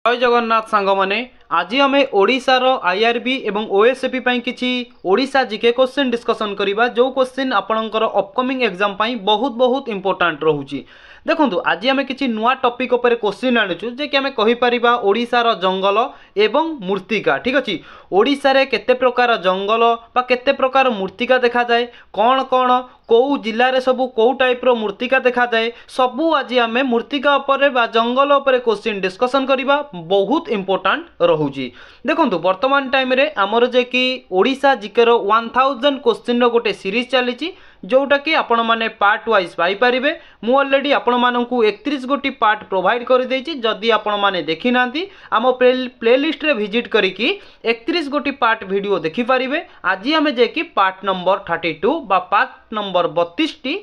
जय जगन्नाथ सांग माने आज आम ओडिशार आईआरबी एवं ओएसएपी पई किछि ओडिशा जीके क्वेश्चन डिस्कशन करिबा जो क्वेश्चन आपणकर अपकमिंग एग्जाम पई बहुत बहुत इंपोर्टेंट रहूची। देखंतु आज आम किछि नुआ टॉपिक ऊपर क्वेश्चन आनुछु जे कि आम कहि परिबा ओडिशार जंगल एवं मूर्तिका। ठीक अछि, ओडिशा रे केते प्रकार जंगल बा केते प्रकार मूर्तिका देखा जाए, कौन कौन कौ जिले में सबू कौ टाइप रो मूर्तिका देखा जाए, सबू आज आम मूर्तिका उपरे बा जंगल उपरे क्वेश्चन डिस्कशन करिबा बहुत इंपोर्टेंट रहूची। देखंतु वर्तमान टाइम रे हमर जे कि ओडिशा जीके रो 1000 क्वेश्चन रो गोटे सीरीज चलीची जोटा कि आपण माने पार्ट वाइज पाई परिबे। मु ऑलरेडी आपण माननकु 31 गोटी पार्ट प्रोवाइड कर देछि। जदि आपण माने देखि नांती आम प्लेलिस्ट रे विजिट करिकि 31 गोटी पार्ट वीडियो देखि परिबे। आज आमे जे कि पार्ट नंबर 32 बा पार्ट नंबर 32 टी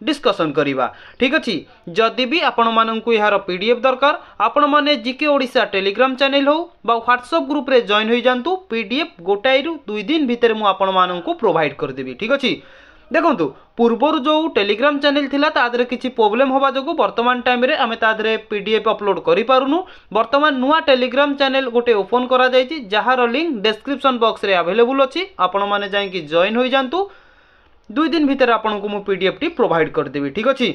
डिस्कशन करिबा। ठीक अछि, जदि भी आपण माननकु यार पीडीएफ दरकार आपण माने जीके ओडिशा टेलीग्राम चैनल हो बा व्हाट्सएप ग्रुप रे जॉइन होई जांतु। पीडीएफ गोटाई रु 2 दिन भीतर मु आपण माननकु प्रोवाइड कर देबी। ठीक अछि, देखंतु पूर्वर जो टेलीग्राम चैनल थिला तादरे किछि प्रॉब्लम होबा जगु वर्तमान टाइम रे आमे तादरे पीडीएफ अपलोड करि पारुनु। वर्तमान नुआ टेलीग्राम चैनल गोटे ओपन करा जायछि जहार लिंक डिस्क्रिप्शन बॉक्स रे अवेलेबल अछि। आपण माने जाई कि जॉइन होई जांतु। 2 दिन भीतर आपनको मु पीडीएफ टी प्रोवाइड कर देबी। ठीक अछि,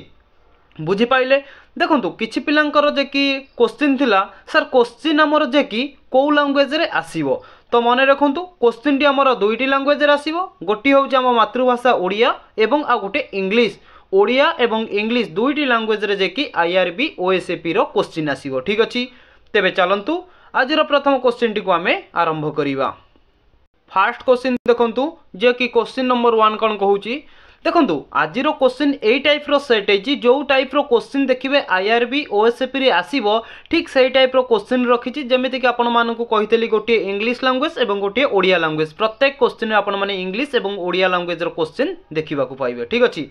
बुझी पाइले। देखंतु किछि पिलांकर जे कि क्वेश्चन थिला सर क्वेश्चन हमर जे कि को लैंग्वेज रे आसीबो, तो मन रखु क्वेश्चन टी आमर 2टी लैंग्वेज रे आसीबो। गोटी होउछ आम मातृभाषा ओडिया एवं आ गोटे इंग्लिश। ओडिया एवं इंग्लिश 2टी लैंग्वेज रे जे कि आईआरबी ओएसएपी रो क्वेश्चन आसीबो। ठीक अछि, तेबे चलंतु आज रो प्रथम क्वेश्चन टी को आमे आरंभ करिवा। फास्ट क्वेश्चन देखंतु जे कि क्वेश्चन नंबर 1 कोन कहूची। देखंतु आज रो क्वेश्चन ए टाइप रो सेट है जो टाइप रो क्वेश्चन देखिबे आईआरबी ओएसएपी रे आसीबो ठीक सही टाइप रो क्वेश्चन रखिछि। जेमिति कि आपण मानकु कहितली गोटे इंग्लिश लैंग्वेज एवं गोटे ओडिया लैंग्वेज। प्रत्येक क्वेश्चन रे आपण माने इंग्लिश एवं ओडिया लैंग्वेज रो क्वेश्चन देखिबा को पाइबे। ठीक अछि,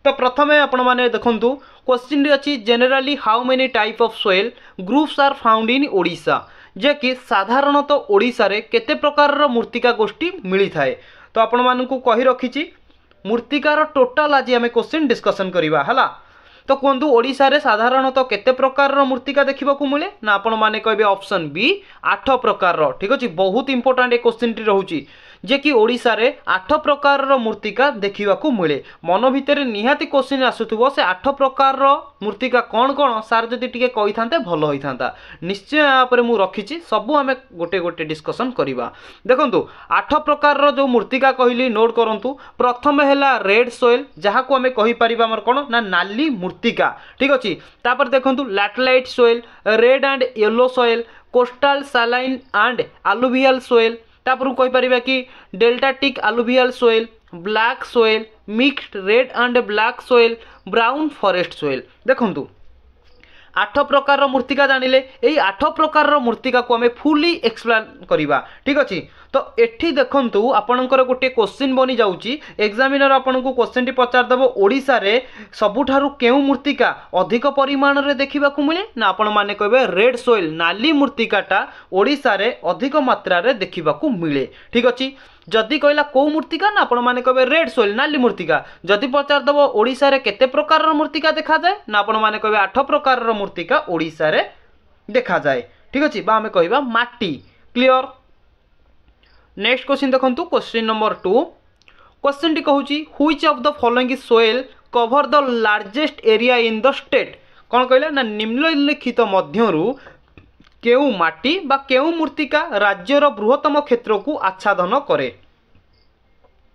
तो प्रथमे आपण माने देखंतु क्वेश्चन रे अछि generally how many type of soil groups are found in Odisha, जे कि साधारणतः ओडिशा रे केते प्रकार रो मूर्तिका गोष्ठी मिली थाए। तो आपण मानकु कहि रखिछि मूर्तिकार टोटाल आज आम क्वेश्चन डिस्कशन करिबा हला। तो कहतु ओडिशा रे साधारणतः केते प्रकार रो मूर्तिका देखिबा को मिले ना आपण माने कहबे ऑप्शन बी 8 प्रकार रो। ठीक अछि, बहुत इंपोर्टेंट ए क्वेश्चन टी रहूची जे कि ओडिशा रे 8 प्रकार रो मूर्तिका देखिबा को मिले। मन भितर निहाती क्वेश्चन आसुथबो से 8 प्रकार रो मूर्तिका कोन कोन सार जदि टिके कहि थांते भलो होई थांता। निश्चय या पर मु रखिछि सबु आमे गोटे गोटे डिस्कशन करिबा। देखंतु 8 प्रकार रो जो मूर्तिका कहली नोट करंतु। प्रथम हैला रेड सोइल जहा को आमे कहि परिबा हमर कोन ना नाली मूर्तिका। ठीक अछि, तापर देखंतु laterite soil, red and yellow soil, coastal saline and alluvial soil, तापर कहि परिबा कि deltaic alluvial soil, black soil, mixed red and black soil, brown forest soil. देखंतु 8 प्रकार रो मूर्तिका जानिले एई 8 प्रकार रो मूर्तिका को हमें फुली एक्सप्लेन करिबा। ठीक अछि, तो एठी देखंतु आपनकर गोटे क्वेश्चन बनी जाउची। एग्जामिनर आपनको क्वेश्चन टी पचार दबो ओडिशा रे सबुठारु केउ मूर्तिका अधिक परिमाण रे देखिबा को मिले ना आपण माने कहबे रेड सोइल नाली मूर्तिकाटा ओडिशा रे अधिक मात्रा रे देखिबा को मिले। ठीक अछि, जदि कहला को मूर्तिका ना आपण माने कहबे रेड सोइल नाली मूर्तिका। जदि पचार दबो ओडिशा रे केते प्रकार रो मूर्तिका देखा जाए ना आपण माने कहबे 8 प्रकार रो मूर्तिका ओडिशा रे देखा जाए। ठीक अछि, बा हमें कहबा माटी। क्लियर। नेक्स्ट क्वेश्चन देखंतु क्वेश्चन नंबर 2। क्वेश्चन टी कहूची which of the following is soil cover the largest area in the state. कोन कहला ना निम्नलिखित मध्यरु केउ माटी बा केउ मूर्तिका राज्यर बृहत्तम क्षेत्र को आच्छादन करे।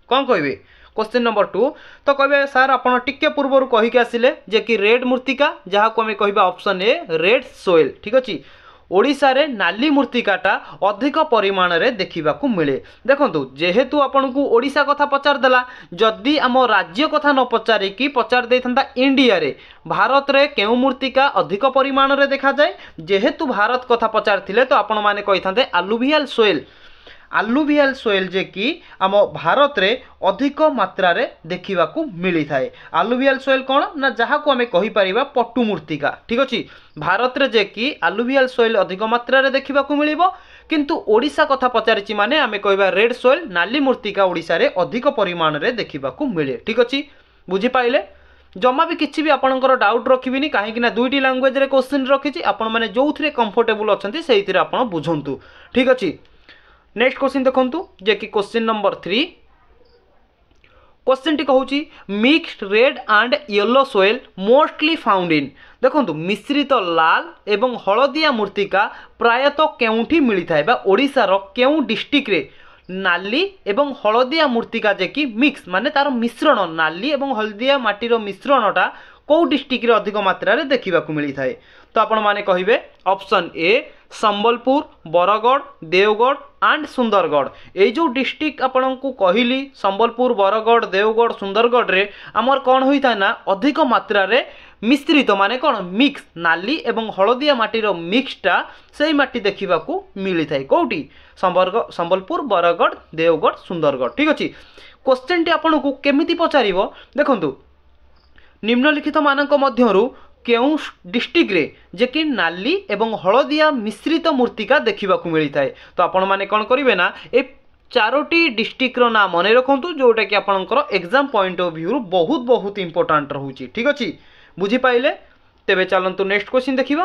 कौन कहबे क्वेश्चन नंबर 2। तो कहबे सर आपण टिके पूर्वरु कहि के आसिले जे कि रेड मूर्तिका जहा को हमें कहबा ऑप्शन ए रेड सोइल। ठीक अछि, ओडिशा रे नाली मूर्तिकाटा अधिक परिमाण रे देखिबा को मिले। देखंतु जेहेतु आपनकु ओडिशा कथा पचार देला, जदि आम राज्य कथा न पचारे कि पचार देथंता इंडिया रे भारत रे केउ मूर्तिका अधिक परिमाण रे देखा जाए। जेहेतु भारत कथा पचार थिले तो आपण माने कहि थांते अलुवियल सोइल। अलुवियल सोइल जे कि आम भारत रे अधिक मात्रा रे देखिबा को मिली थाए। अलुवियल सोइल कोन ना जहा को हमें कहि परिबा पट्टू मूर्तिका। ठीक अछि, भारत रे जे कि अलुवियल सोइल अधिक मात्रा रे देखिबा को मिलिबो, किंतु ओडिशा कथा पचारिछि माने आमे कहबा रेड सोइल नाली मूर्तिका ओडिशा रे अधिक परिमाण रे देखिबा को मिले। ठीक अछि, बुझी पाइले। जमा भी किसी भी आपंकर डाउट रखिबिनी कहीं दुईटी लैंग्वेज रे क्वेश्चन रखी आपण मैंने जो थे कंफर्टेबल अच्छा से आप बुझंतु ठीक अच्छे। नेक्स्ट क्वेश्चन देखंतु जे कि क्वेश्चन नंबर 3 क्वेश्चन टी कहूँ mixed red and yellow soil mostly found in देखो मिश्रित लाल एवं हलदिया मूर्तिका प्रायतः केउठी मिलता है ओडिशार केउ डिस्ट्रिक्ट रे नाली एवं हलदिया मूर्तिका जे कि मिक्स माने तार मिश्रण नाली एवं हलदिया माटीर मिश्रणटा कौ डिस्ट्रिक्ट रे अधिक मात्रा रे देखा मिलता है। तो आपण माने कहिबे option A Sambalpur Bargarh Deogarh and Sundargarh ये जो डिस्ट्रिक्ट आपण को कहली संबलपुर बरगढ़ देवगढ़ सुंदरगढ़ रे आमर कौन होता है ना अधिक मात्रा रे मिश्रित माने कौन मिक्स नाली एवं हलदिया माटीर मिक्सटा से माटी देखा मिलता है कौटी संबलपुर बरगढ़ देवगढ़ सुंदरगढ़ ठीक अच्छे। क्वेश्चन टी आपन को केमिति पचार देखंतु निम्नलिखित मानक मध्यरु केउ डिस्ट्रिक्ट रे जे कि नाली एवं हलदिया मिश्रित मूर्तिका देखा मिलता है। तो आपण माने कौन करेंगे ना ए चारोटी डिस्ट्रिक्ट ना मन रखु जोटा कि आपंकर एग्जाम पॉइंट ऑफ व्यू बहुत बहुत इंपोर्टाट रोचे ठीक अच्छे बुझीपारे। तेरे चलतु नेक्स्ट क्वेश्चन देखा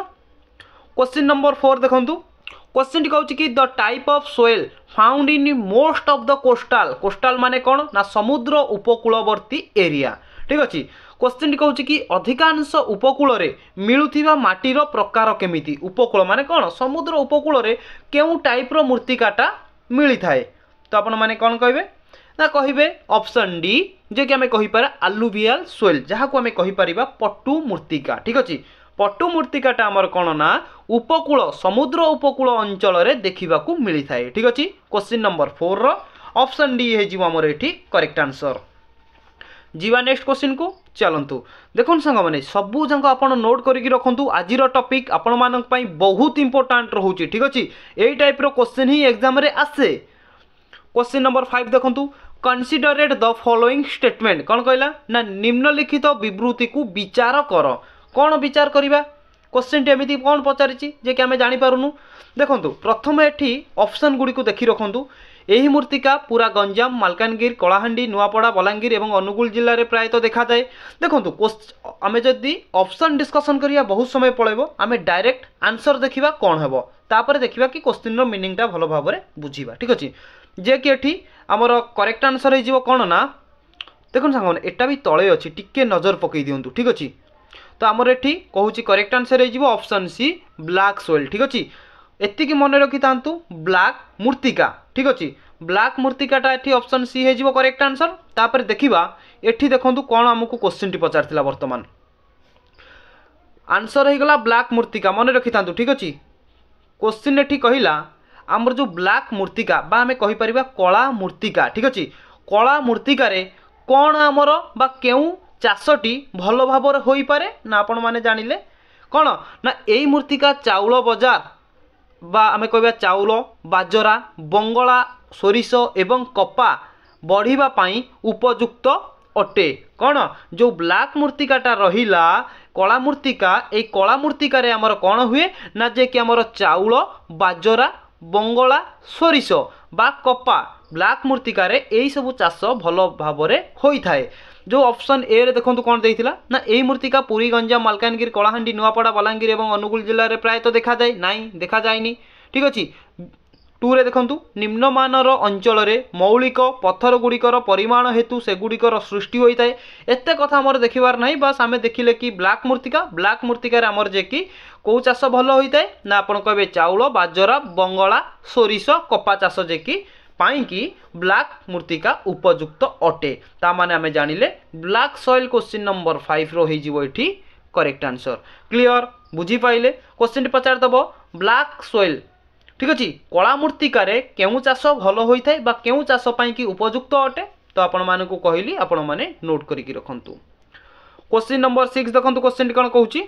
क्वेश्चन नंबर 4 देखंतु क्वेश्चन टी कहूँ कि the type of soil found in most of the coastal coastal माने कौन ना समुद्र उपकूलवर्ती एरिया ठीक अच्छे। क्वेश्चन टी कहूँ कि अधिकांश उपकूल रे मिलुथिबा माटीर प्रकार केमिति उपकूल माने कौन समुद्र उपकूल रे केउ टाइप रो मूर्तिकाटा मिलता है। तो आपण माने कौन कहिबे ना कहिबे ऑप्शन डी जे कि आमे कहि पारा आलुवियल सोइल जहाँ को आमे कहि परिबा पट्टू मूर्तिका ठीक अच्छे। पट्टू मूर्तिकाटा आमर कौन ना उपकूल समुद्र उपकूल अंचल रे देखा मिलता है ठीक अच्छे। क्वेश्चन नंबर 4 रो ऑप्शन डी है आमर एठी करेक्ट आंसर। जीवा नेक्स्ट क्वेश्चन को चलतु देखो सांग मैंने सबू जाक आप नोट करके रखु आज टॉपिक आपण मान बहुत इंपोर्टाट रोचे ठीक अच्छे। यही टाइप रो क्वेश्चन ही एग्जाम रे आसे। क्वेश्चन नंबर 5 देखंतु कंसीडरेड द फॉलोइंग स्टेटमेंट कौन कहला ना निम्नलिखित विवृत्ति को विचार कर कौन विचार करवा क्वेश्चन टी एमती कौन पचारिछि जे कि आमे जानि पारुनु देखंतु प्रथम एठी ऑप्शन गुडी को देखि रखंतु यही मूर्तिका पूरा गंजाम मालकानगिरी कलाहांडी नुआपड़ा बलांगीर एवं अनुगुल जिले में प्रायतः देखा जाए। देखो आमे जदि ऑप्शन डिस्कशन करिया बहुत समय पड़ेबो आमे डायरेक्ट आंसर देखिबा कौन हेबो तापर देखिबा कि क्वेश्चन रो मीनिंगटा भलो भाव में बुझीबा ठीक अछि। जे कि एठी हमर करेक्ट आंसर हे जिवो कौन ना देखो सांग एटा भी तळे अछि टिके नजर पकई दियंतु ठीक अछि। तो आमर एठी कहूची करेक्ट आंसर हे जिवो ऑप्शन सी ब्लैक सोइल ठीक अछि। एतिकी मन रखी था ब्लैक मूर्तिका ठीक अच्छे ब्लैक मूर्तिकाटा एठी ऑप्शन सी है जीवो करेक्ट आंसर। तापर देखिबा एठी देखंतु कौन आमको क्वेश्चन टी पचारथिला वर्तमान आंसर हो गला ब्लैक मूर्तिका मन रखी था ठीक अच्छे। क्वेश्चन एठी कहिला आमर जो ब्लैक मूर्तिका बा आमे कहि परिबा कला मूर्तिका ठीक अच्छे। कला मूर्तिका रे कौन आमर बा केउ चाषटी भल भाव में होई पारे ना आपण माने जानिले कौन ना एई मूर्तिका चाउल बजार बा आमे कहबा चाउल बाजरा बंगला सोरिष एवं कपा बढ़िबा पाई उपयुक्त अटे। कौन जो ब्लैक मूर्तिकाटा रहिला कला मूर्तिका ए कला मूर्तिका रे हमर कौन हुए ना जे कि हमर चाउल बाजरा बंगला सोरिष बा कपा ब्लैक मूर्तिका रे एई सब चाष भल भाव में होई थाए। जो ऑप्शन ए रे देखंतु कौन देइथिला ना एई मूर्तिका पुरी गंजाम मालकानगिरी कलाहांडी नुआपड़ा बलांगीर एवं अनुगुल जिले में प्रायतः देखा जाए नाई देखा जाएनी ठीक अच्छे। 2 रे देखंतु निम्नमानर अंचल रे मौलिक पत्थर गुड़िकर परिमाण हेतु से गुड़िकर सृष्टि होता है। एते कथा आमर देखिबार नहीं बस आमे देखिले कि ब्लैक मूर्तिका रे आमर जे कि को चाष भल होता है ना आपण कहबे चाउल बाजरा बंगला सोरिष कपा चाष जे कि पाई कि ब्लैक मूर्तिका उपयुक्त अटे। ता माने आमे जानिले ब्लैक सॉइल क्वेश्चन नंबर 5 रो हे जिवो एठी करेक्ट आंसर। क्लियर बुझी पाइले क्वेश्चन पचार दबो ब्लैक सॉइल ठीक अच्छे। कला मूर्तिका रे केउ चाष भल होता है बा केउ चाष पाई कि उपयुक्त अटे तो आपण मानकु कहली आपण माने नोट करिकि रखंतु। क्वेश्चन नंबर 6 देखंतु क्वेश्चन कोन कहूची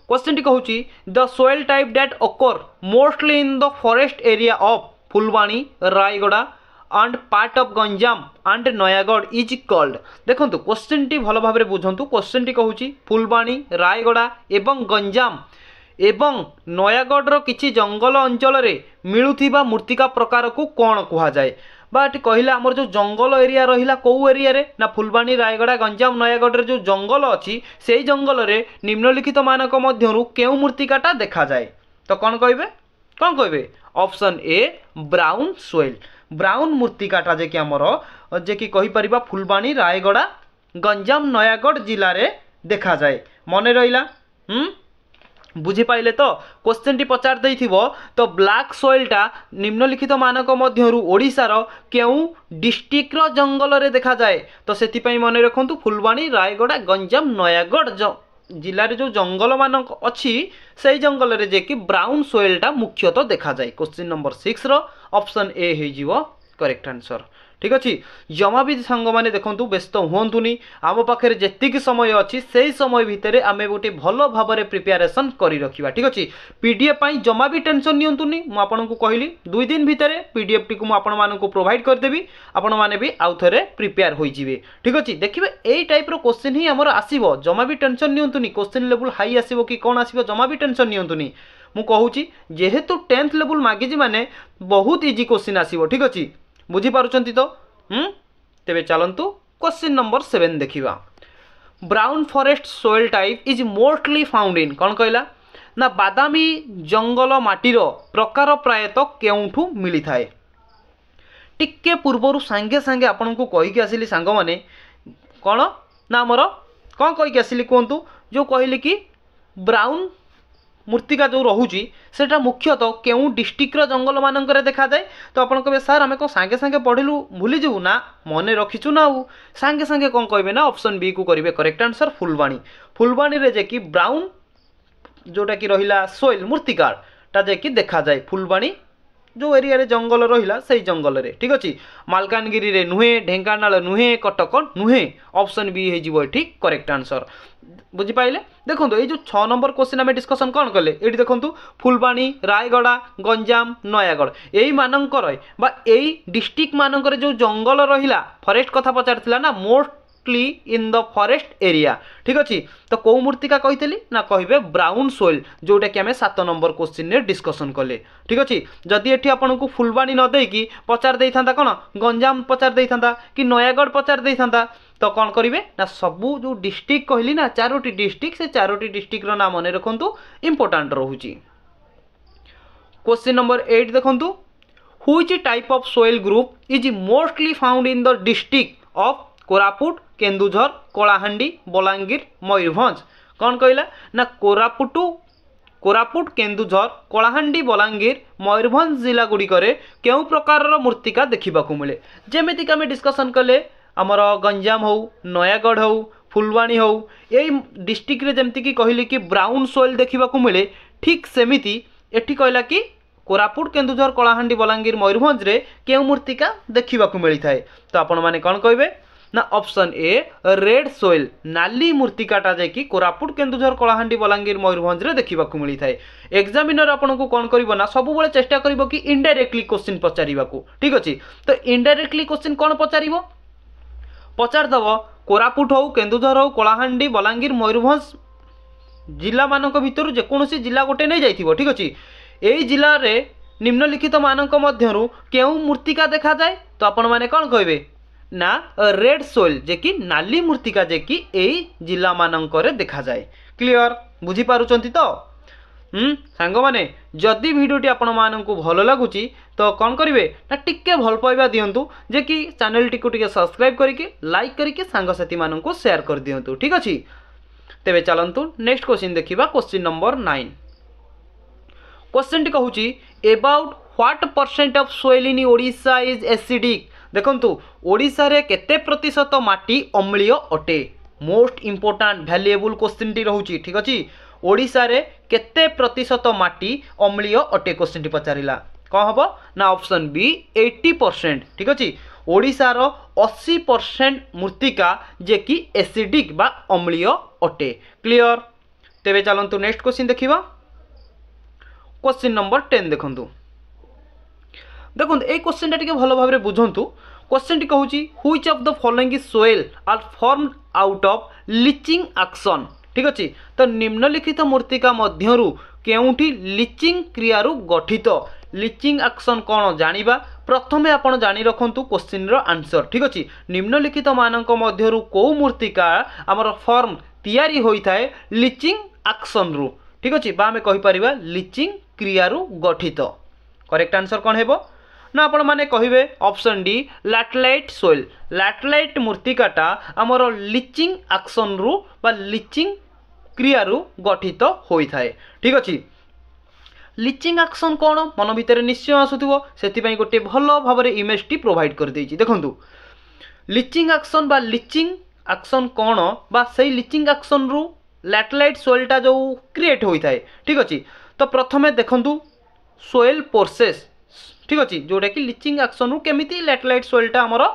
क्वेश्चन टी कहूची the soil type that occur mostly in the forest area of Phulbani Rayagada and part of Ganjam and Nayagarh is called. देखो क्वेश्चन टी भल भाव में बुझंतु क्वेश्चन टी कहूची फुलवाणी रायगड़ा एवं गंजाम एवं नयागढ़ किछि जंगल अंचल रे मिलुथिबा मूर्तिका प्रकार को कौन कहा जाए एटी कहला आमर जो जंगल एरिया रहिला कौ एरिया रे ना फुलबाणी रायगड़ा गंजाम नयागढ़ रे जो जंगल अच्छी से जंगल रे निम्नलिखित मानक मध्यरु केउ मूर्तिकाटा देखा जाए तो कौन कहबे option A brown soil brown मूर्तिकाटा जे कि आमर जे कि कहि परिबा फुलबाणी रायगड़ा गंजाम नयागढ़ जिले में देखा जाए मन रहा बुझीपाइले तो क्वेश्चन टी पचार देइथिबो तो ब्लैक सोइलटा निम्नलिखित मानक मध्यरु ओडिशार केउ डिस्ट्रिक्ट रो जंगल रे देखा जाए तो सेति पई मन रखंतु फुलबाणी रायगड़ा गंजाम नयागढ़ जिले में जो जंगल मानक अच्छी से जंगल रे जे कि ब्राउन सोइलटा मुख्यतः देखा जाए क्वेश्चन नंबर 6 रो ऑप्शन ए हो करेक्ट आंसर ठीक अच्छे जमा भी सांग मैंने देखूँ व्यस्त हुंतुनि आम पाखे जी समय अच्छी से समय भितर आम गोटे भल भाव में प्रिपेरेसन कर रखा ठीक अच्छे पीडीएफ जमा भी टेंशन नियंतुनि मुझे कहली 2 दिन भितर पीडीएफ टी को प्रोवाइड करदेवी आपण मैंने भी आउ थे प्रिपेयर हो ठीक अच्छे देखिए यही टाइप क्वेश्चन ही आमर आसो जमा भी टेंशन नियंतुनि क्वेश्चन लेवल हाई आसो कि कौन आसो जमा भी टेंशन नियंतुनि मु कहूँ जेहेतु 10th लेवल मागिजी माने बहुत इजी क्वेश्चन आसो ठीक अच्छे बुझीपारुचंती तो तेबे चलंतु क्वेश्चन नंबर 7 देखिबा brown forest soil type is mostly found in कौन कहला ना बादामी जंगल माटीर प्रकार प्रायतः केउठू मिली थाए टिके पूर्वर सांगे सांगे आपन को कहि के आसिली सांग माने कौन ना हमर कौन कहि के आसिली कोंतु जो कहली कि ब्राउन मूर्तिका जो रोची सेटा मुख्यतः केउ डिस्ट्रिक्ट जंगल मानक देखा जाए तो आप कहे सार आम कौन सांगे सांगे पढ़िलु भूली जाऊ ना मन रखीचु ना सांगे सांगे कौन कहे ना ऑप्शन बी को करेंगे करेक्ट आंसर फुलबाणी रे जे कि ब्राउन जोटा कि रहिला सोइल मूर्तिकाटा जे कि देखा जाए फुलबाणी जो एरिया रे जंगल रहिला से जंगल रे ठीक अच्छे मालकानगिरी रे नुहे ढेंकानाल नुहे कटक नुहे ऑप्शन बी हो ठीक करेक्ट आंसर बुझीपाइले देखो ये जो 6 नंबर क्वेश्चन आम डिस्कसन कौन कले ये देखो फुलबाणी रायगड़ा गंजाम नयागढ़ यही मानकर बा यही डिस्ट्रिक्ट मानकर जो जंगल रहिला फॉरेस्ट कथा पचार ना mostly in the forest area ठीक अच्छे तो कौ मूर्तिका कही ना कहे ब्राउन सोइल जोटा कि आम 7 नंबर क्वेश्चन में डिस्कसन कले ठीक अच्छे जदि एटी आपन को फुलबाणी न देकी पचार दे था कौन गंजाम पचार दे था कि नयागढ़ पचार दे था तो कौन करेंगे ना सबू जो डिस्ट्रिक्ट कहली ना 4टी डिस्ट्रिक्ट से 4टी डिस्ट्रिक्ट ना मन रखु इंपोर्टाट रोचे क्वेश्चन नंबर 8 देखु which type of soil group is mostly found in the district of Koraput Keonjhar Kalahandi Balangir Mayurbhanj कौन कहला ना कोरापुट केन्दुझर कलाहांडी बलांगीर मयूरभंज जिला गुड़िक केउ प्रकार मूर्तिका देखा मिले जमीक आम डिस्कसन कले आमर गंजाम हो नयागढ़ हो फुलबाणी हो यही डिस्ट्रिक्ट रे जमती कि कहली कि ब्राउन सोइल देखा मिले ठीक सेमिति एठी कहला कि कोरापुट केन्दुझर कलाहांडी बलांगीर मयूरभंज रे केउ मूर्तिका देखा मिली थाए तो आपण माने कौन कहे ना ऑप्शन ए रेड सोइल नाली मूर्तिकाटा जाकि कोरापुट केन्दुझर कलाहांडी बलांगीर मयूरभंज रे देखा मिली थाए एग्जामिनर आपन को कौन करिवो ना सब बेले चेष्टा करिवो कि इनडायरेक्टली क्वेश्चन पचारिबाकू ठीक अछि तो इनडायरेक्टली क्वेश्चन कौन पचारिवो पचारदेव कोरापुट हो केन्दुझर हो कलाहांडी बलांगीर मयूरभंज जिला मानक भितर जेकोसी जिला गोटे नहीं जाइथिबो ठीक अछि एई जिला रे निम्नलिखित मानक मध्यरु केउ मूर्तिका देखा जाए तो आपण माने कौन कहबे ना रेड सोइल जे कि नाली मूर्तिका जे कि एई जिला मानक रे देखा जाए क्लियर बुझी पारुचंती तो सांग माने जदि वीडियोटी आपण मानकु भल लागुची तो कौन करेंगे ना टिके भल पाइबा दिंतु जे कि चैनल टी टिके सब्सक्राइब करके लाइक करके सांगसाथी मानकु शेयर कर दिंतु ठीक अच्छे तेबे चलंतु नेक्स्ट क्वेश्चन देखिबा क्वेश्चन नंबर 9 क्वेश्चन टी कहूची about what percent of soil in Odisha is acidic देखंतु ओडिशा रे केते प्रतिशत माटी अम्लीय अटे मोस्ट इंपोर्टेंट वैल्यूएबल क्वेश्चन टी रहूची ठीक अछि ओडिशा रे केते प्रतिशत माटी अम्लीय अटे क्वेश्चन टी पचारिला कौन हम ना ऑप्शन बी 80% ठीक अच्छे ओडिशार 80% मूर्तिका जे कि एसिडिक बा अम्लीय अटे क्लियर तेबे चलंतु नेक्स्ट क्वेश्चन देखिबा क्वेश्चन नंबर 10 देखंतु देखो ए क्वेश्चन टिके भल भाव में बुझंतु क्वेश्चन टी कहूची which of the following is soil are formed out of leaching action ठीक अच्छे तो निम्नलिखित मूर्तिका मध्यरु केउठी लीचिंग क्रियारु गठित लिचिंग एक्शन कौन जानिबा प्रथमे आपण जानी रखंतु क्वेश्चन रो आंसर ठीक अछि निम्नलिखित मानक मध्यरु को मूर्तिका हमर फॉर्म तयारी होई थाए लिचिंग एक्शन रु ठीक अछि बा हमें कहि परिबा लिचिंग क्रिया रु गठित करेक्ट आंसर कौन हेबो ना आपण माने कहिबे ऑप्शन डी लैटेलाइट सोइल लैटेलाइट मूर्तिकाटा हमर लिचिंग एक्शन रु बा लिचिंग क्रिया रु गठित होई थाए ठीक अछि लिचिंग एक्शन कौन मन भितर निश्चय आसुथिबो सेति पई गोटे भलो भाबरे इमेज टी प्रोवाइड कर देछि देखंतु लिचिंग एक्शन बा लिचिंग एक्शन कौन बा सेही लिचिंग एक्शन रु लैटेलाइट सोइलटा जो क्रिएट होई थाए ठीक अछि तो प्रथमे देखंतु सोइल प्रोसेस ठीक अछि जोटा कि लिचिंग एक्शन रु केमिति लैटेलाइट सोइलटा हमर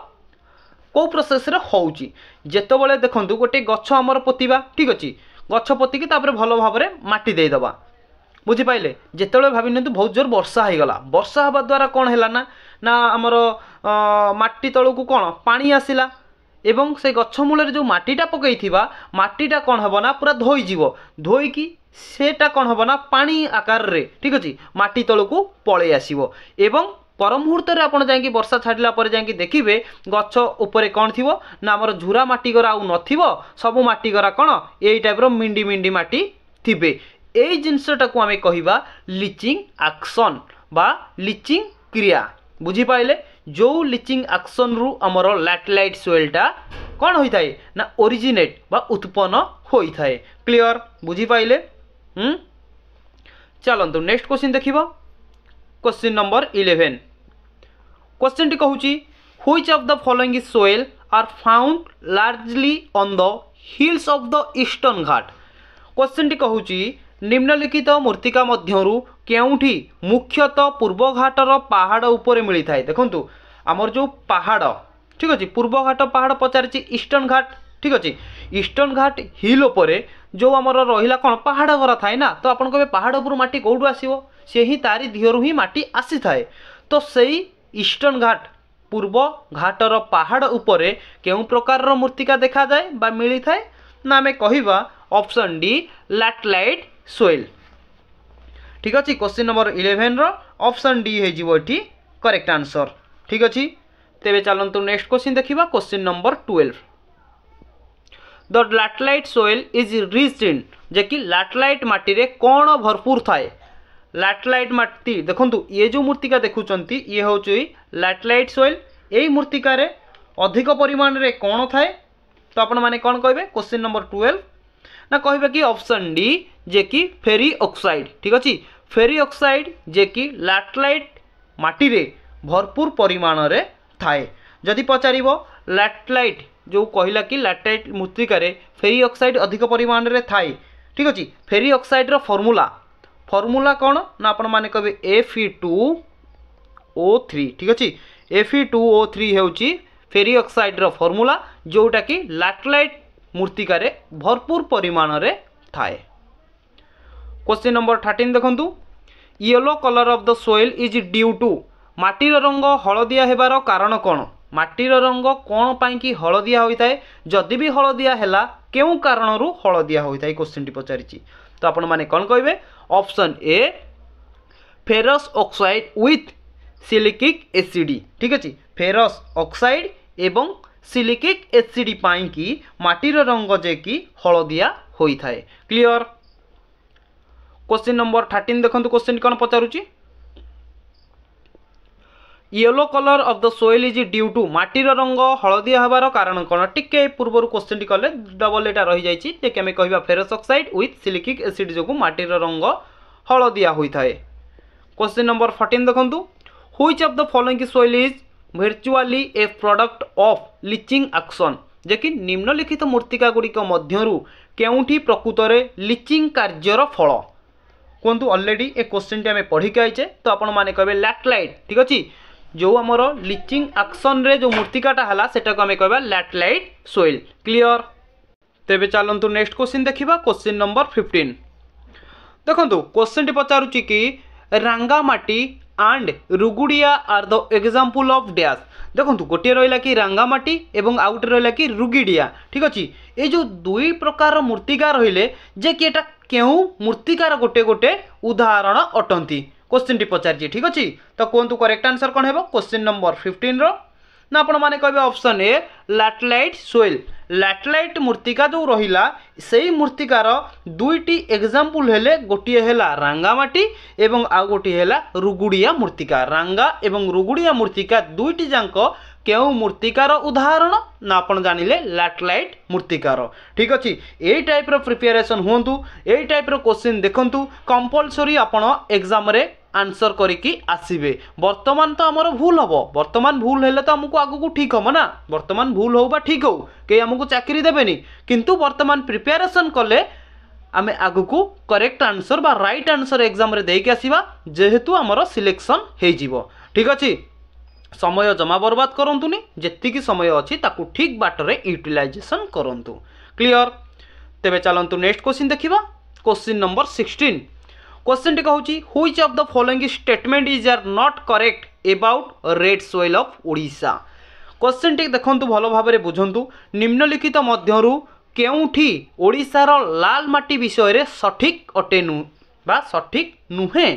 को प्रोसेस रे होउची जेतो बेले देखंतु गोटे गछ हमर पोतिबा ठीक अछि गछ पोति कि तापर भलो भाबरे माटी देई दबा बुझी पाइले जेतेबेले भाबि नतु बहुत जोर वर्षा हे गला वर्षा हबा द्वारा कोन हैला ना ना हमर माटी तळु को कोन पानी आसिला एवं से गछ मूले जो माटीटा पकईथिबा माटीटा कोन हबो ना पूरा धोई जीवो धोई कि सेटा कोन हबो ना पानी आकार रे ठीक अछि माटी तळु को पळे आसीबो एवं पर मुहूर्त रे आपण जाई कि वर्षा छाडिला पर जाई कि देखिबे गछ ऊपर कोन थिबो ना हमर झुरा माटी गरा आउ नथिबो सब माटी गरा कोन एई टाइप रो मिंडी मिंडी माटी थिबे एई जिंसटा को हमें कहिबा लिचिंग एक्शन बा लिचिंग क्रिया बुझी पाइले जो लिचिंग एक्शन रु हमर लैटेलाइट सोइलटा कोन होई थाए ना ओरिजिनेट बा उत्पन्न होई थाए क्लियर बुझी पाइले चलंतु नेक्स्ट क्वेश्चन देखिबो क्वेश्चन नंबर 11 क्वेश्चन टी कहूची which of the following is soil are found largely on the hills of the Eastern Ghat question टी कहूची निम्नलिखित मूर्तिका मध्यरु केउठी मुख्यतः पूर्व घाटर पहाड़ ऊपर मिली थाए देखंतु हमर जो पहाड़ ठीक अछि पूर्व घाट पहाड़ पचारछि ईस्टर्न घाट ठीक अछि ईस्टर्न घाट हिल ऊपर जो हमर रहिला कोन पहाड़ घरा थाए ना तो आपण कहबे पहाड़ ऊपर माटी कोडु आसीबो से ही तारी दिहरु ही माटी आसी थाए तो सेही ईस्टर्न घाट पूर्व घाटर पहाड़ ऊपर केउ प्रकार रो मूर्तिका देखा जाए बा मिली थाए ना हमें कहिबा ऑप्शन डी लैटेलाइट सोइल ठीक अछि क्वेश्चन नंबर 11 रो ऑप्शन डी हे जिवो एठी करेक्ट आंसर ठीक अछि तेबे चलंतु नेक्स्ट क्वेश्चन देखिबा question number 12 the laterite soil is rich in जे कि लैटेलाइट माटी रे कोन भरपूर थाए लैटेलाइट माटी देखंतु ये जो मूर्तिका देखुचंती ये होची लैटेलाइट सोइल एई मूर्तिका रे अधिक परिमाण रे कोन थाए तो आपण माने कोन कहबे क्वेश्चन नंबर 12 ना कहबे कि ऑप्शन डी जे कि फेरी ऑक्साइड ठीक अछि फेरी ऑक्साइड जे कि लैटेलाइट माटी रे भरपूर परिमाण रे थाए जदि पचारिबो लैटेलाइट जो कहला कि लैटेलाइट मूर्तिका रे फेरी ऑक्साइड अधिक परिमाण रे थाए ठीक अछि फेरी ऑक्साइड रो फॉर्मूला कौन ना आपण माने कहबे Fe2O3 ठीक अछि Fe2O3 हेउची फेरी ऑक्साइड रो फॉर्मूला जोटा कि लैटेलाइट मूर्तिका रे भरपूर परिमाण रे थाए क्वेश्चन नंबर 13 देखंतु yellow colour of the soil is due to माटीर रंग हलदिया हेबार कारण कौन माटीर रंग कौन पाई कि हलदिया होई थाए जदि भी हलदिया हैला केउ कारण रु हलदिया होई थाए क्वेश्चन टी पचारिछि तो आपण माने कोन कहबे option A ferrous oxide with silicic acid ठीक अछि फेरस ऑक्साइड एवं सिलिकिक एसिड पाई कि माटीर रंग जे कि हलदिया होई थाए क्लियर क्वेश्चन नंबर 13 देखंतु क्वेश्चन कोन पचारुछि yellow colour of the soil is due to माटीर रंग हलदिया हबार कारण कोन टिके पूर्वर क्वेश्चन टी कले डबल एटा रहि जाइछि जे कि हमें कहबा ferrous oxide with silicic acid जोगु माटीर रंग हलदिया होई थाए क्वेश्चन नंबर 14 देखंतु which of the following soil is virtually a product of leaching action जे कि निम्नलिखित मूर्तिका गुड़िक मध्यरु केउठी प्रकृत रे लिचिंग कार्यर फल कहतु ऑलरेडी ए क्वेश्चन टी हमें पढ़ी के आइचे तो आपण माने कहबे लैटेलाइट ठीक अछि जो हमर लिचिंग एक्शन रे जो मूर्तिकाटा हला सेटा को हमें कहबा लैटेलाइट सोइल क्लियर तेबे चलंतु नेक्स्ट क्वेश्चन देखिबा क्वेश्चन नंबर 15 देखंतु क्वेश्चन टी पचारुची कि Rangamati and Ruguria are the example of dash देखंतु गोटे रहिला कि रांगामाटी एवं आउट रहिला कि रुगिडिया ठीक अछि ए जो दुई प्रकार मूर्तिका रहिले जे कि एटा केउ मूर्तिकार गोटे गोटे उदाहरण अटंती क्वेश्चन टी पचार ठीक अच्छे तो कहतु करेक्ट आंसर कौन है क्वेश्चन नंबर 15 ना आपण मैंने कहे ऑप्शन ए लैटेलाइट सोइल लैटेलाइट मूर्तिका जो रहिला सेही मूर्तिकार दुईटी एग्जांपल हेले गोटे हैला रांगामाटी एवं आउ गोटे हैला रुगुड़िया मूर्तिका रांगा एवं रुगुड़िया मूर्तिका दुईटी जांक केउ मूर्तिकार उदाहरण ना आपण जानिले लैटेलाइट मूर्तिकार ठीक अच्छे यही टाइप रो प्रिपेरेसन हुंतु यही टाइप रो क्वेश्चन देखंतु कंपलसरी आपण एग्जाम रे आंसर करिकी आसीबे वर्तमान तो आमर भूल हम वर्तमान भूल हेले तो आमको आगू ठीक हम ना वर्तमान भूल हो बा ठीक हो कई आमको चाकरी देबेनी किंतु वर्तमान प्रिपेरेसन कले आमे आगू करेक्ट आंसर बा राइट आंसर एग्जाम रे देके आसीबा जेहेतु आमर सिलेक्शन हे जीवो ठीक अछि समय जमा बर्बाद करंतुनी जेतिकी समय अछि ताकू ठीक बाटरे यूटिलाइजेशन करंतु क्लियर तेबे चलंतु नेक्स्ट क्वेश्चन देखिबा क्वेश्चन नंबर 16 क्वेश्चन टी कहूची which of the following statement is are not correct about red soil of Odisha question टी देखंतु भलो भाबरे बुझंतु निम्नलिखित मध्यरु केउठी ओडिशार लाल माटी विषय रे सठिक अटेनु बा सठिक नुहे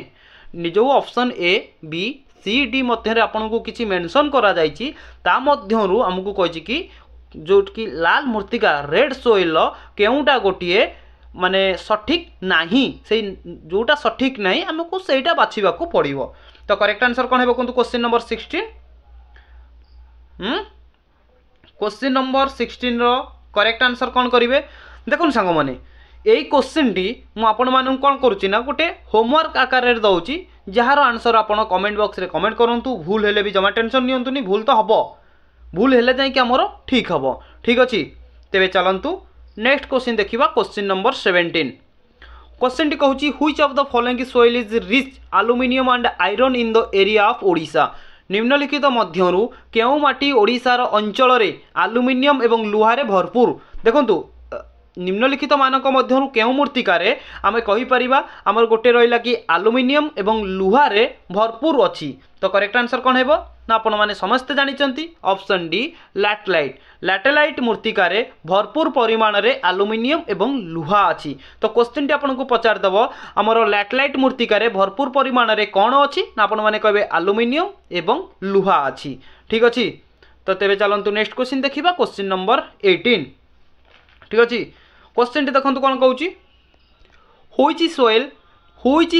जो option A B C D मध्य आपको किसी मेंशन करा जायछि ता मध्यरु हमकु कहिछि कि जो कि लाल मूर्तिका रेड सोइल केउटा गोटिए माने सठिक नाही से जोटा सठिक नाही हमको सेटा बाछिबा को पड़िबो तो करेक्ट आंसर कोन हेबो कोन क्वेश्चन नंबर 16 क्वेश्चन नंबर 16 रो करेक्ट आंसर कोन करिवे देखुन सांग माने एई क्वेश्चन टी मु आपण मानु कोन करूची ना गोटे होमवर्क आकार रे दउची जहार आंसर आपण कमेंट बॉक्स रे कमेंट करंतु भूल हेले भी जमा टेंशन नियंतुनी भूल तो हबो भूल हेले जाई कि हमरो ठीक हबो ठीक अछि तेबे चलंतु नेक्स्ट क्वेश्चन देखिबा क्वेश्चन नंबर 17 क्वेश्चन टी कहूची which of the following soil is rich aluminium and iron in the area of Odisha निम्नलिखित मध्यरु केउ माटी ओडिशार अंचल रे एल्युमिनियम एवं लुहारे भरपूर देखंतु निम्नलिखित मानक मध्यरु केउ मूर्तिकारे आमे कहि परिबा हमर गोटे रहिला कि एल्युमिनियम एवं लुहारे भरपूर अछि तो करेक्ट आंसर कोन हेबो ना आपण माने समस्त जानिचंती ऑप्शन डी लैटेलाइट लैटेलाइट मूर्तिकारे भरपूर परिमाण रे एल्युमिनियम एवं लुहा अछि तो क्वेश्चन टी आपन को पचार दबो हमर लैटेलाइट मूर्तिकारे भरपूर परिमाण रे कोन अछि ना आपण माने कहबे एल्युमिनियम एवं लुहा अछि ठीक अछि तो तेबे चलंतु नेक्स्ट क्वेश्चन देखिबा क्वेश्चन नंबर 18 ठीक अछि क्वेश्चन टी देखंतु कोन कहूची which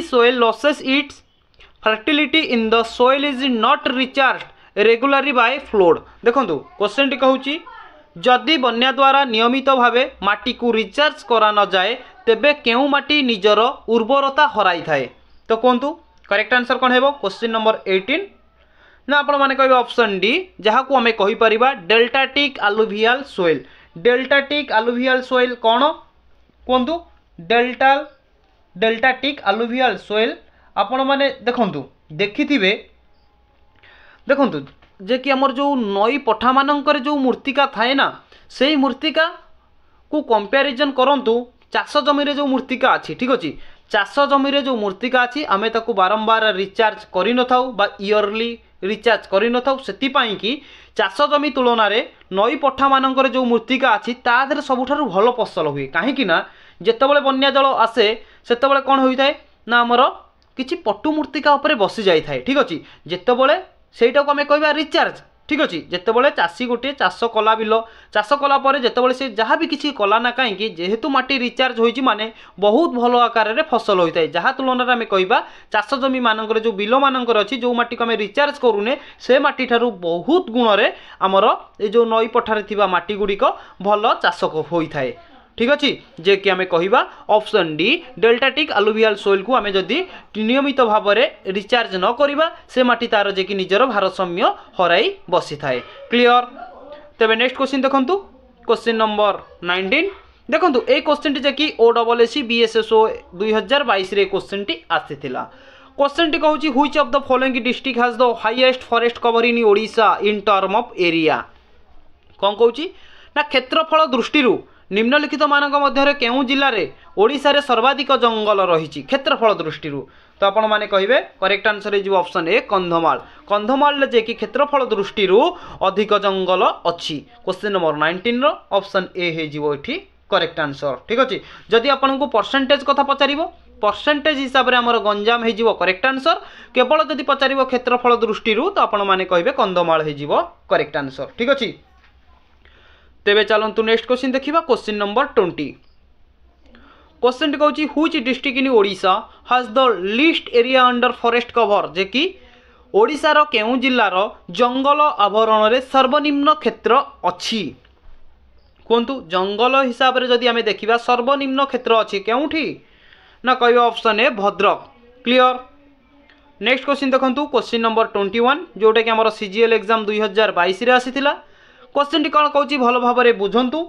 soil losses its fertility in the soil is not recharge regularly by flood देखंतु क्वेश्चन टी कहूची जदि बन्या द्वारा नियमित भावे माटी को रिचार्ज करा न जाए तेबे केउ माटी निजर उर्वरता हराई थाए तो कहंतु करेक्ट आंसर कोन हेबो क्वेश्चन नंबर 18 ना आपण माने कहबे ऑप्शन डी जहा को हमें कहि परिबा डेल्टाटिक अलुवियल सोइल डेल्टाटिक अलुवियल सोइल कौन कहतु डेल्टाटिक अलुवियल सोइल आपण माने देखंतु देखिथिबे देखंतु जे कि हमर जो नई पठा मानकर जो मूर्तिका थाए ना सेही मूर्तिका को कंपैरिजन करंतु चाष जमी रे जो मूर्तिका अछि ठीक अछि चाष जमी रे जो मूर्तिका अछि आमे ताकू बारंबार रिचार्ज करि न थाउ बा इयरली रिचार्ज करि न थाउ सेति पई कि चाष जमी तुलन रे नई पठा मानकर जो मूर्तिका अछि ता देर सबुठारु भलो फसल हुए काहे कि ना जेतेबेले बन्या जल आसे सेतेबेले कोन होई थाए ना हमर किछि पट्टू मूर्तिका ऊपर बसी जाई थाए ठीक अछि जेतेबेले सेटा को हमें कहबा रिचार्ज ठीक अच्छे जितेबाला चाषी गोटे चाष कला बिल चाष कलापर जितेबाला से जहाँ भी किसी कला ना कहीं जेहेतु माटी रिचार्ज होइछि माने बहुत भल आकार में फसल होता है जहाँ तुलन में कहवा चाष जमी मानकर जो बिल मानकर अच्छी जो माटी को आम रिचार्ज करूने से माटी ठारू बहुत गुण आमर ये जो नई पठारे थिबा माटी गुड़िक भल चाष होता है ठीक अच्छे जे कि आम कहवा ऑप्शन डी डेल्टाटिक अलुवियल सोइल को आम जदि नियमित भाव में रिचार्ज न करवा से माटी तार जे कि निजर भारसाम्य हराई बसी थाए क्लियर तेबे नेक्स्ट क्वेश्चन देखंतु क्वेश्चन नंबर 19 देखंतु ए क्वेश्चन टी जे कि ओडब्ल्यूएससी बीएसएसओ 2022 रे क्वेश्चन टी आसीथिला क्वेश्चन टी कहूची which of the following district has the highest forest cover in Odisha in term of area कोन कहूची ना क्षेत्रफल दृष्टि निम्नलिखित मानक मध्य केउ जिले में ओडिशा रे सर्वाधिक जंगल रही क्षेत्रफल दृष्टि तो आपण माने कहिबे correct answer is option A Kandhamal Kandhamal जे कि क्षेत्रफल दृष्टि अधिक जंगल अच्छी क्वेश्चन नंबर 19 ऑप्शन ए हे जीवो एठी करेक्ट आंसर ठीक अच्छे जदि आपन को परसेंटेज कथा पचारिबो परसेंटेज हिसाब से आमर गंजाम हो करेक्ट आंसर। केवल जदि पचार क्षेत्रफल दृष्टि तो आपण मैंने कहे कंधमाल हो करेक्ट आंसर। ठीक अच्छे तेरे चलतु नेक्स्ट क्वेश्चन देखा क्वेश्चन नंबर 20। क्वेश्चन टी कहूँ which district in Odisha has the least area under forest cover जे कि ओडिशार केउ जिल्लार जंगल आवरण में सर्वनिम्न क्षेत्र अच्छी कहतु जंगल हिसाब से जदि आम देखा सर्वनिम्न क्षेत्र अच्छी केउठी ना कह option A Bhadrak. Clear next question देखो क्वेश्चन नंबर 21 जोटा कि आम सीजीएल एग्जाम 2022 रे आसीथिला। क्वेश्चन टी कौन कहूँ भल भाव में बुझंतु।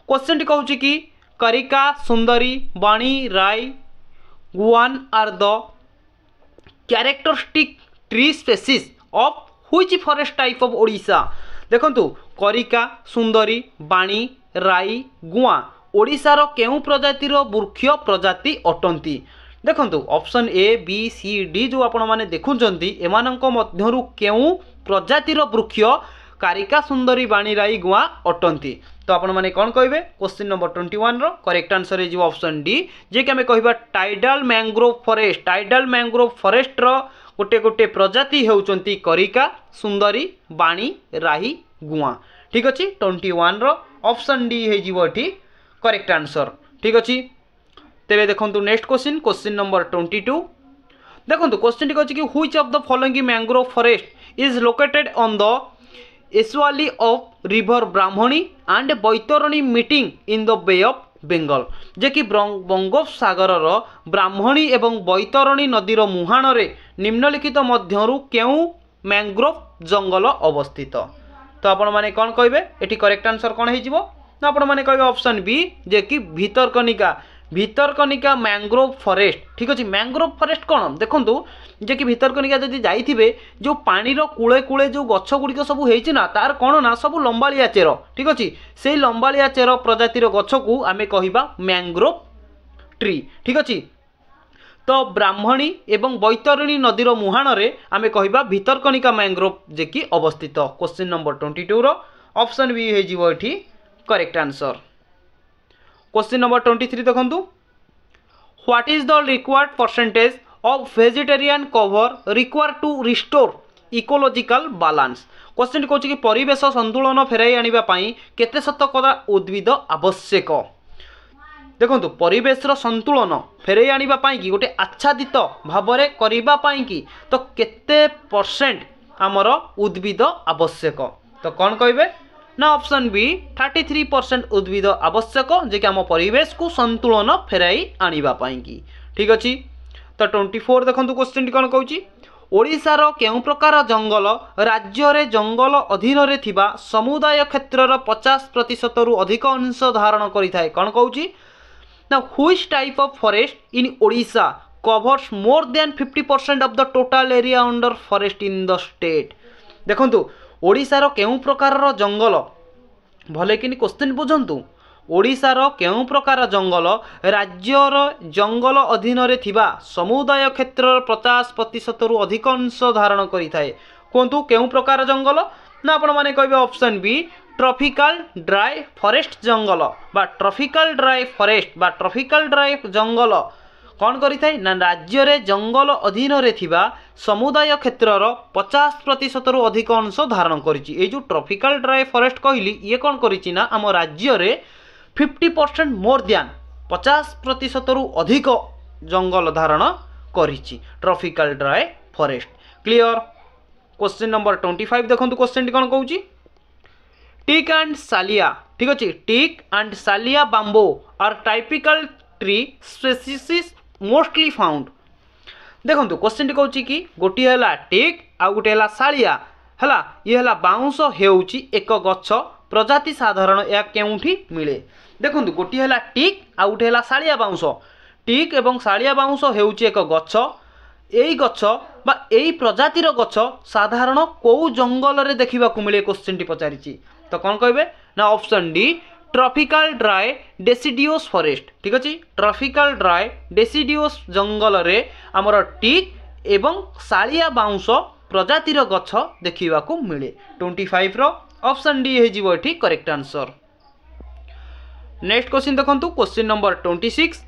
क्वेश्चन टी कहूँ कि करिका सुंदरी बाणी राय गुआन are the characteristic tree species of which forest type of Odisha. देखंतु करिका सुंदरी बाणी राई गुआ ओडिशार केउ प्रजातिर वृक्ष प्रजाति अटंती। देखंतु option A B C D जो आपण माने देखुचंती एमानंक मध्यरु केउ प्रजातिर वृक्ष कारिका सुंदरी बाणी राई गुआ अटंती। तो आपण माने कौन कहे क्वेश्चन नंबर 21 रो करेक्ट आंसर है ऑप्शन डी जे कि आम कह tidal mangrove forest. Tidal mangrove forest रो गोटे गोटे प्रजाति होउचंती करिका सुंदरी बाणी राही गुआ। ठीक अच्छे 21 रो ऑप्शन डी हो करेक्ट आंसर। ठीक अच्छे तेरे देखो नेक्स्ट क्वेश्चन क्वेश्चन नंबर 22। देखो क्वेश्चन टी कहूँ कि which of the following mangrove forest is located on the estuary of river Brahmani and Baitarani meeting in the Bay of Bengal जे कि बंगोपसागर ब्राह्मणी एवं बैतरणी नदीर मुहाण में निम्नलिखित मध्यरु केउ मैंग्रोव जंगल अवस्थित। तो आपण माने कौन कहे ये करेक्ट आंसर कौन हो आपण माने कहे ऑप्शन बी जे कि भितरकनिका। Bhitarkanika mangrove forest. ठीक अच्छे मैंग्रोव फॉरेस्ट कौन देखूँ जे कि भितरकनिका जदि जाइथिबे जो पानी कूले कूले जो गछ गुड़िक सब होना तार कौन ना सब लंबालिया चेर। ठीक अच्छे से लंबालिया चेर प्रजातिर गछ को आम कह मैंग्रोव ट्री। ठीक अच्छे तो ब्राह्मणी एवं बैतरणी नदीर मुहाण में आम कह भितरकनिका मैंग्रोव जे कि अवस्थित। क्वेश्चन नंबर 22 रो ऑप्शन बी हो करेक्ट आंसर। क्वेश्चन नंबर 23 देखंतु what is the required percentage of vegetarian cover required to restore ecological balance. Question कहूँ कि परिवेश संतुलन फेराई आनिबा पई केते शतकड़ा उद्भिद आवश्यक। देखो परिवेश संतुलन फेराई आनिबा पई कि गोटे आच्छादित भाव में करिबा पई कि तो केते परसेंट आमर उद्भिद आवश्यक। तो कौन कहे ना ऑप्शन बी 33% उद्भिद आवश्यक जे कि आम परिवेश को संतुलन फेराई आनिबा पई कि। ठीक अच्छे तो 24 देखो क्वेश्चन कौन कहूँ ओडिशार केउ प्रकार जंगल राज्य रे जंगल अधीन रे थिबा समुदाय क्षेत्रर 50% रु अधिक अंश धारण करिथाय। कौन कहूँ ना which type of forest in Odisha covers more than 50% of the total area under forest in the state. देखंतु ओडिशार केउ प्रकार जंगल भले कि क्वेश्चन बुझंतु ओडिशार केउ प्रकार जंगल राज्यर जंगल अधीन रे थिबा समुदाय क्षेत्र 50% रु अधिक अंश धारण करिथाय। कहतु केउ प्रकार जंगल ना आपण माने कहबे option B tropical dry forest जंगल बा ट्रॉपिकल ड्राई फॉरेस्ट बा ट्रॉपिकल ड्राई जंगल कौन करिथाय ना राज्य रे जंगल अधीन रे थिबा समुदाय क्षेत्रर 50% रु अधिक अंश धारण करिछि। ए जो ट्रॉपिकल ड्राई फॉरेस्ट कहली ये कौन करिछि ना आम राज्य रे 50% मोर देन 50% रु अधिक जंगल धारण करिछि tropical dry forest. Clear question number 25 देखंतु क्वेश्चन कौन कहूछि टीक एंड सालिया। ठीक अच्छे टीक एंड सालिया bamboo are typical tree species mostly found. देखो क्वेश्चन कहूँ कि गोटे है टीक आउ गोटे है सालिया है ये है बाउंस हेउची एक गछ प्रजाति साधारण या केउठी मिले। देखो गोटे है टीक आउ गोटे है सालिया बाउंस। टीक एवं सालिया बाउंस हेउची एक गछ यही गछ बा यही प्रजातिर गछ साधारण कौ जंगल रे देखा मिले क्वेश्चन टी पचारि। तो कौन कहे ना option D tropical dry deciduous forest. ठीक अच्छे ट्रॉपिकल ड्राई डेसिडियोस जंगल रे आमर टीक एवं सालिया बाउंस प्रजातिर गछ देखा मिले। 25 रो ऑप्शन डी हो करेक्ट आंसर। नेक्स्ट क्वेश्चन देखंतु क्वेश्चन नंबर 26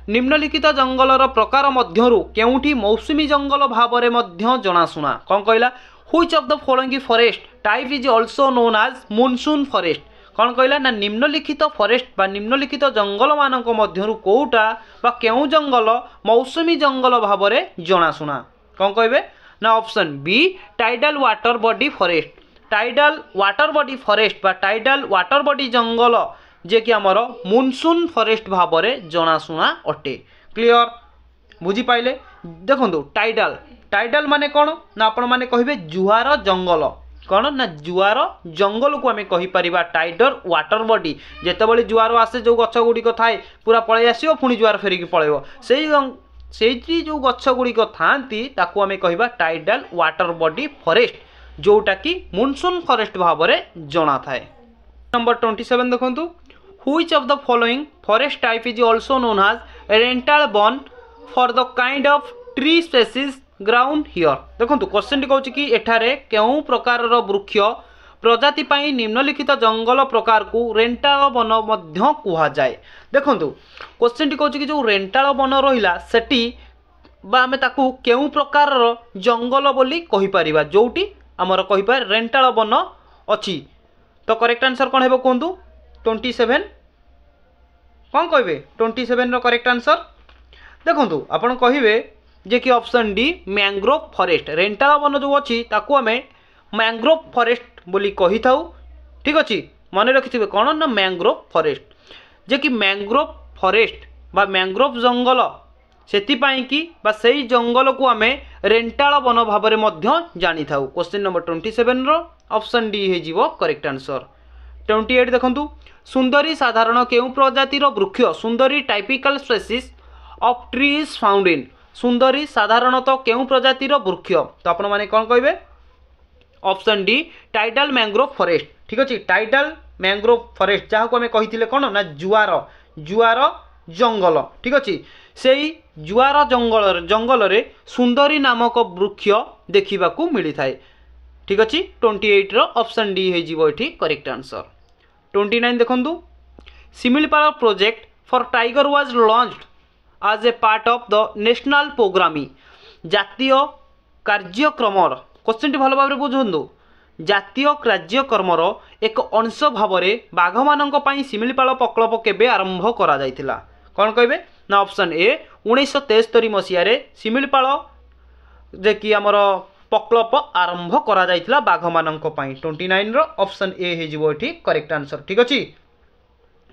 निम्नलिखित जंगलर प्रकार मध्यरु केउठी मौसुमी जंगल भावरे मध्य जनाशुना कौन कहला which of the following forest type is also known as monsoon forest कौन कहला ना निम्नलिखित फॉरेस्ट बा निम्नलिखित जंगल मानक मध्यरु कोउटा बा केउ जंगल मौसुमी जंगल भावरे जनाशुना कौन कहबे ना option B tidal water body forest tidal water body forest बा टाइडल वाटर बॉडी जंगल जे कि आमर मॉनसून फॉरेस्ट भावरे जनाशुना अटे क्लियर बुझी पाइले देखंतु टाइडल टाइडल माने कौन ना आपण माने कहिबे जुआर जंगल कौन ना जुआर जंगल को आम कहीपर टाइडर वाटर बॉडी जितेबाला जुआर आसे जो गछ गुड़िक थाए पूरा पलि आसो पुणी जुआर फेरिकी पलैब से जो गछ गुड़िक थांती ताकू आम कहिबा टाइडल वाटर बॉडी फॉरेस्ट जोटा कि मॉनसून फॉरेस्ट भाव में जना थाए। नंबर 27 देखंतु which of the following forest type is also known as rental one for the kind of tree species ground here देखंतु क्वेश्चन टी कहूँ कि एठारे केउं प्रकार वृक्ष प्रजाति पाई निम्नलिखित जंगल प्रकार को रेंटाल वन मध्य कुहा जाए देखंतु क्वेश्चन टी कहूँ कि जो रेंटाल वन रहिला सेटी बा आमे ताकू केउं प्रकार जंगल बोली कहि परिबा जोटी आमर कहिपार रेंटाल वन अच्छी तो करेक्ट आंसर कौन है कहतु 27 कौन कहे 27 रो करेक्ट आंसर देखंतु आपण कहिबे जे कि ऑप्शन डी मैंग्रोव फॉरेस्ट रेंटाल वन जो अच्छी ताकू आमे मैंग्रोव फॉरेस्ट बोली कही थाउ ठीक अच्छे मन रखिथे कौन ना मैंग्रोव फॉरेस्ट जे कि मैंग्रोव फॉरेस्ट बा मैंग्रोव जंगल सेतिपाई कि बा सेई जंगल को आमे रेंटाल वन भाव में जानी थाउ क्वेश्चन नंबर 27 रो ऑप्शन डी हे जीवो करेक्ट आंसर। 28 देखंतु सुंदरी साधारण केउ प्रजातिर वृक्ष सुंदरी typical species of trees found in सुंदरी साधारणतः केउ प्रजातिर वृक्ष तो आपण माने कौन कहिबे option D tidal mangrove forest ठीक अच्छे टाइडल मैंग्रोव फॉरेस्ट जहाँ को आम कही कौन ना जुआर जुआर जंगल ठीक अच्छे से जुआर जंगल जंगल रे सुंदरी नामक वृक्ष देखा मिली थाए ठीक अच्छे 28 रो ऑप्शन डी है जीवो एठी करेक्ट आंसर। 29 देखंतु Similipal project for tiger was launched as a part of the national programme जातीय कार्यक्रम क्वेश्चन टी भल भाव बुझंतु जातीय कार्यक्रमर एक अंश भाव में बाघ मान सिमिलपाल प्रकल्प केबे आरंभ करा जायतिला कौन कहे ना ऑप्शन ए 1973 मसीह सिमिलपाल जे कि आमर प्रकल्प आरंभ करा जायतिला बाघ मान 29 रो ऑप्शन ए हे जीवो एठी करेक्ट आंसर ठीक अछि।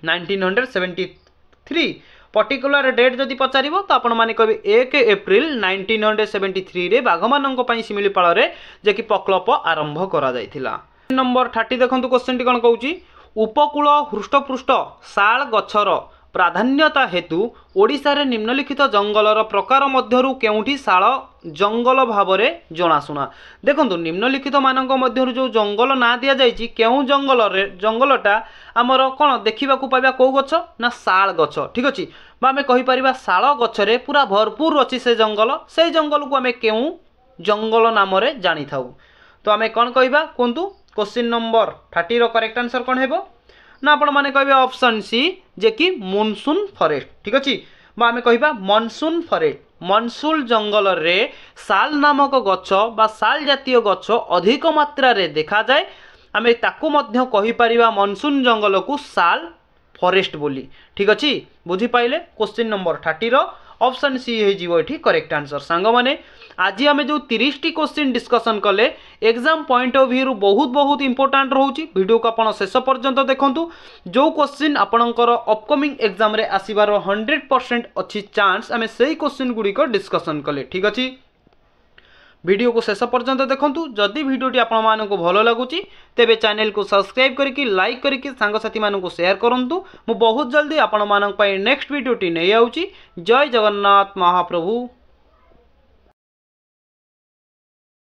1973 पर्टिकुलर डेट जदि पचार तो आपण मैंने कहे 1 एप्रिल 1973 रे बाघ मान सिमिलपाल जे कि प्रकल्प आरंभ करा जायतिला। नंबर 30 देखंतु क्वेश्चन टी कौन कहूँ उपकूल हृष्टपृष्ठ शाल गछर प्राधान्यता हेतु ओडिशा रे निम्नलिखित जंगलर प्रकार मध्यरु केउठी शाल जंगल भाव में जनाशुना देखंतु निम्नलिखित मानक मध्यरु जो जंगल ना दिया जायछि केउ जंगल रे जंगलटा आमर कौन देखा पाइबा कौ गछ ना शाल गछ ठीक अच्छे आम कहीपर शाल गछरे पूरा भरपूर अच्छी से जंगल को आम केउ जंगल नाम जानी थाउ तो आम कौन कहवा कहतु क्वेश्चन नंबर 30 रो करेक्ट आंसर कौन है ना आपण मैंने कहे ऑप्शन सी जे कि मॉनसून फॉरेस्ट ठीक अच्छे आम कह मॉनसून फॉरेस्ट मॉनसून जंगल रे शाल नामक गछ बा शाल जातीय गछ अधिक मात्रा रे देखा जाए आम ताकू मध्य कहीपर मॉनसून जंगल को शाल फॉरेस्ट बोली ठीक अच्छे बुझी पाइले क्वेश्चन नंबर 30 रो ऑप्शन सी है जीवो एठी करेक्ट आंसर। सांग माने आज आम जो 30 टी क्वेश्चन डिस्कसन कले एग्जाम पॉइंट ऑफ व्यू बहुत बहुत इंपोर्टेंट रोचे वीडियो को आप शेष पर्यंत देखंतु जो क्वेश्चन आपणकर अपकमिंग एग्जाम रे आसीबार 100% अच्छी चांस आम से क्वेश्चन गुड़िक डिस्कसन कले ठीक अच्छे वीडियो को शेष पर्यंत देखंतु जदि वीडियोटी आपण मानकु भलो लागुची तेबे चैनल को सब्सक्राइब करिकि लाइक करिकि सांगसाथी मानकु शेयर करंतु मु बहुत जल्दी आपण मानक पई नेक्स्ट वीडियोटी नै आउची। जय जगन्नाथ महाप्रभु।